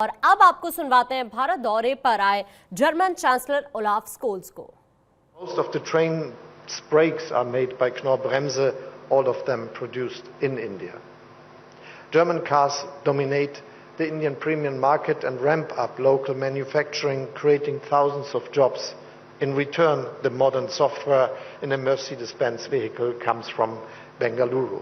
और अब आपको सुनवाते हैं भारत दौरे पर आए जर्मन चांसलर ओलाफ स्कोल्स को। Most of the train brakes are made by Knorr-Bremse, all of them produced in India. German cars dominate the Indian premium market and ramp up local manufacturing, creating thousands of jobs. In return, the modern software in a Mercedes-Benz vehicle comes from Bengaluru.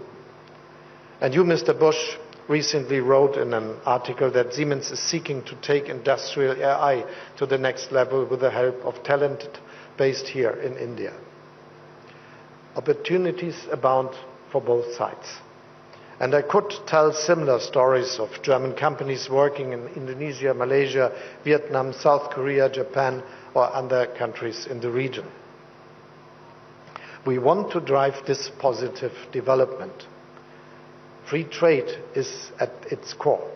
And you, Mr. Bush, recently wrote in an article that Siemens is seeking to take industrial AI to the next level with the help of talent based here in India. Opportunities abound for both sides. And I could tell similar stories of German companies working in Indonesia, Malaysia, Vietnam, South Korea, Japan, or other countries in the region. We want to drive this positive development. Free trade is at its core.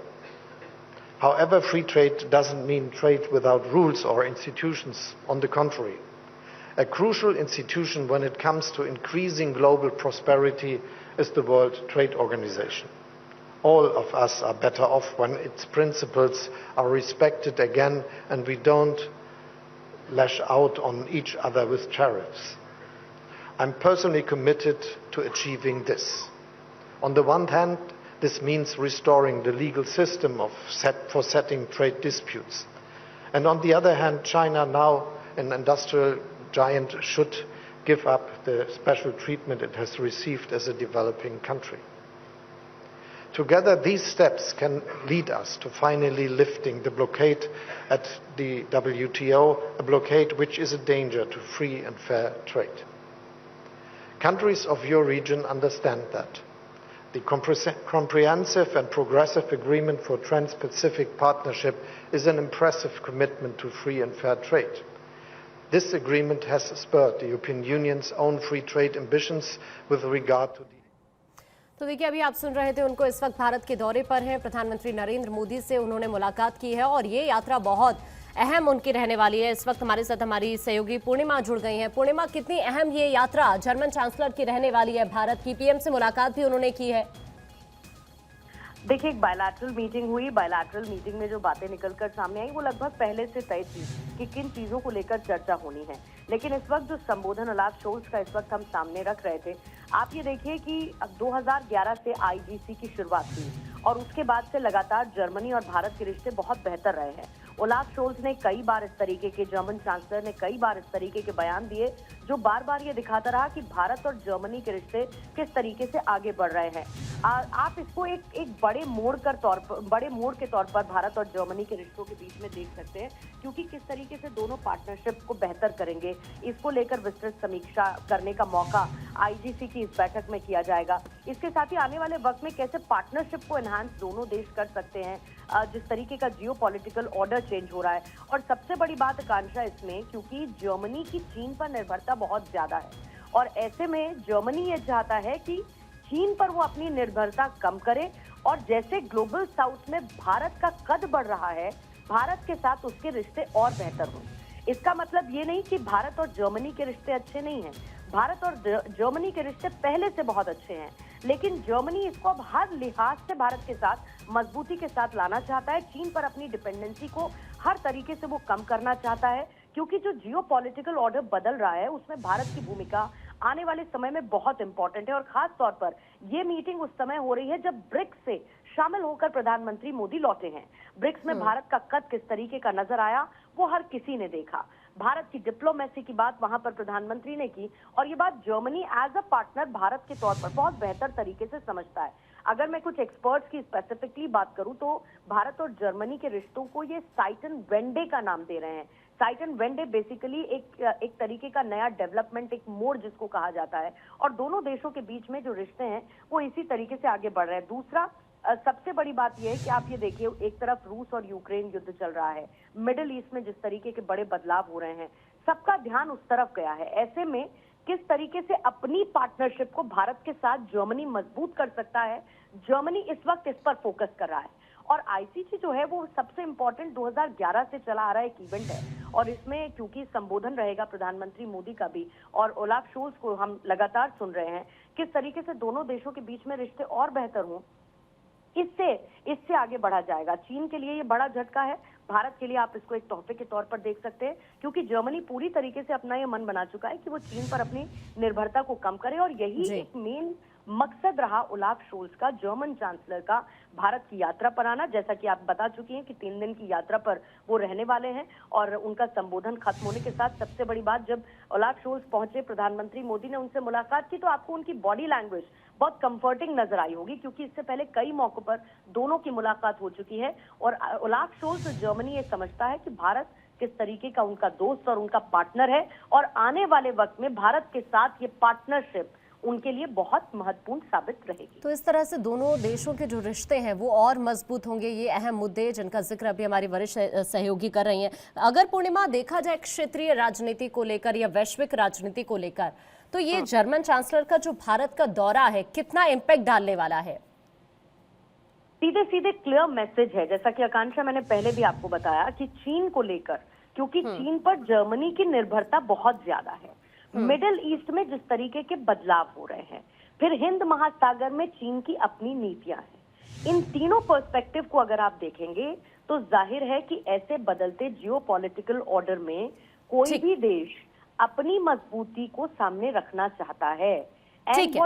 However, free trade doesn't mean trade without rules or institutions. On the contrary, a crucial institution when it comes to increasing global prosperity is the World Trade Organization. All of us are better off when its principles are respected again and we don't lash out on each other with tariffs. I'm personally committed to achieving this. On the one hand, this means restoring the legal system for setting trade disputes. And on the other hand, China, now an industrial giant, should give up the special treatment it has received as a developing country. Together, these steps can lead us to finally lifting the blockade at the WTO, a blockade which is a danger to free and fair trade. Countries of your region understand that. The comprehensive and progressive agreement for Trans-Pacific Partnership is an impressive commitment to free and fair trade. This agreement has spurred the European Union's own free trade ambitions with regard to the... तो देखिए, अभी आप सुन रहे थे उनको। इस वक्त भारत के दौरे पर हैं प्रधानमंत्री नरेंद्र मोदी से उन्होंने मुलाकात की है और ये यात्रा बहुत अहम उनकी रहने वाली है। इस वक्त हमारे साथ हमारी सहयोगी पूर्णिमा जुड़ गई हैं। पूर्णिमा, कितनी अहम ये यात्रा जर्मन चांसलर की रहने वाली है? भारत की पीएम से मुलाकात भी उन्होंने की है। देखिए, एक बायलैटरल मीटिंग हुई। बायलैटरल मीटिंग में जो बातें निकलकर सामने आई वो लगभग पहले से तय थी कि किन चीजों को लेकर चर्चा होनी है। लेकिन इस वक्त जो संबोधन ओलाफ शोल्स का इस वक्त हम सामने रख रहे थे, आप ये देखिए कि 2011 से आईजीसी की शुरुआत हुई और उसके बाद से लगातार जर्मनी और भारत के रिश्ते बहुत बेहतर रहे हैं। ओलाफ शोल्स ने कई बार इस तरीके के, जर्मन चांसलर ने कई बार इस तरीके के बयान दिए जो बार बार ये दिखाता रहा कि भारत और जर्मनी के रिश्ते किस तरीके से आगे बढ़ रहे हैं। आप इसको एक बड़े मोड़ के तौर पर भारत और जर्मनी के रिश्तों के बीच में देख सकते हैं, क्योंकि किस तरीके से दोनों पार्टनरशिप को बेहतर करेंगे, इसको लेकर विस्तृत समीक्षा करने का मौका आईजीसी की इस बैठक में किया जाएगा। इसके साथ ही आने वाले वक्त में कैसे पार्टनरशिप को एनहांस दोनों देश कर सकते हैं, जिस तरीके का जियोपॉलिटिकल ऑर्डर चेंज हो रहा है। और सबसे बड़ी बात आकांक्षा इसमें, क्योंकि जर्मनी की चीन पर निर्भरता बहुत ज्यादा है और ऐसे में जर्मनी ये चाहता है कि चीन पर वो अपनी निर्भरता कम करे और जैसे ग्लोबल साउथ में भारत का कद बढ़ रहा है, भारत के साथ उसके रिश्ते और बेहतर हों। इसका मतलब ये नहीं कि भारत और जर्मनी के रिश्ते अच्छे नहीं हैं। भारत और जर्मनी के रिश्ते पहले से बहुत अच्छे हैं, लेकिन जर्मनी इसको अब हर लिहाज से भारत के साथ मजबूती के साथ लाना चाहता है। चीन पर अपनी डिपेंडेंसी को हर तरीके से वो कम करना चाहता है, क्योंकि जो जियोपॉलिटिकल ऑर्डर बदल रहा है उसमें भारत की भूमिका आने वाले समय में बहुत इंपॉर्टेंट है। और खास तौर पर ये मीटिंग उस समय हो रही है जब ब्रिक्स से शामिल होकर प्रधानमंत्री मोदी लौटे हैं। ब्रिक्स में भारत का कद किस तरीके का नजर आया वो हर किसी ने देखा। भारत की डिप्लोमेसी की बात वहां पर प्रधानमंत्री ने की और ये बात Germany as a partner Bharat के तौर पर बहुत बेहतर तरीके से समझता है। अगर मैं कुछ एक्सपर्ट्स की स्पेसिफिकली बात करूं तो भारत और जर्मनी के रिश्तों को ये साइटन वेंडे का नाम दे रहे हैं। साइटन वेंडे बेसिकली एक तरीके का नया डेवलपमेंट, एक मोड़ जिसको कहा जाता है, और दोनों देशों के बीच में जो रिश्ते हैं वो इसी तरीके से आगे बढ़ रहे हैं। दूसरा, सबसे बड़ी बात यह है कि आप ये देखिए, एक तरफ रूस और यूक्रेन युद्ध चल रहा है, मिडिल ईस्ट में जिस तरीके के बड़े बदलाव हो रहे हैं, सबका ध्यान उस तरफ गया है। ऐसे में किस तरीके से अपनी पार्टनरशिप को भारत के साथ जर्मनी मजबूत कर सकता है, जर्मनी इस वक्त इस पर फोकस कर रहा है। और आईसीसी जो है वो सबसे इंपॉर्टेंट 2011 से चला आ रहा एक इवेंट है और इसमें क्योंकि संबोधन रहेगा प्रधानमंत्री मोदी का भी और ओलाफ शोल्स को हम लगातार सुन रहे हैं किस तरीके से दोनों देशों के बीच में रिश्ते और बेहतर हों, इससे आगे बढ़ा जाएगा। चीन के लिए ये बड़ा झटका है, भारत के लिए आप इसको एक तोहफे के तौर पर देख सकते हैं, क्योंकि जर्मनी पूरी तरीके से अपना ये मन बना चुका है कि वो चीन पर अपनी निर्भरता को कम करे, और यही जी। एक मेन मकसद रहा ओलाफ शोल्स का, जर्मन चांसलर का भारत की यात्रा पर आना। जैसा कि आप बता चुकी हैं कि 3 दिन की यात्रा पर वो रहने वाले हैं, और उनका संबोधन खत्म होने के साथ सबसे बड़ी बात, जब ओलाफ शोल्स पहुंचे, प्रधानमंत्री मोदी ने उनसे मुलाकात की, तो आपको उनकी बॉडी लैंग्वेज बहुत कंफर्टिंग नजर आई होगी, क्योंकि इससे पहले कई मौकों पर दोनों की मुलाकात हो चुकी है। और ओलाफ शोल्स जर्मनी ये समझता है कि भारत किस तरीके का उनका दोस्त और उनका पार्टनर है, और आने वाले वक्त में भारत के साथ ये पार्टनरशिप उनके लिए बहुत महत्वपूर्ण साबित रहेगी। तो इस तरह से दोनों देशों के जो रिश्ते हैं वो और मजबूत होंगे, ये अहम मुद्दे जिनका जिक्र अभी हमारी वरिष्ठ सहयोगी कर रही हैं। अगर पूर्णिमा देखा जाए क्षेत्रीय राजनीति को लेकर या वैश्विक राजनीति को लेकर, तो ये जर्मन चांसलर का जो भारत का दौरा है कितना इम्पैक्ट डालने वाला है? सीधे सीधे क्लियर मैसेज है, जैसा कि आकांक्षा मैंने पहले भी आपको बताया कि चीन को लेकर, क्योंकि चीन पर जर्मनी की निर्भरता बहुत ज्यादा है, मिडिल ईस्ट में जिस तरीके के बदलाव हो रहे हैं, फिर हिंद महासागर में चीन की अपनी नीतियां हैं, इन तीनों पर्सपेक्टिव को अगर आप देखेंगे तो जाहिर है कि ऐसे बदलते जियोपॉलिटिकल ऑर्डर में कोई भी देश अपनी मजबूती को सामने रखना चाहता है। ठीक है।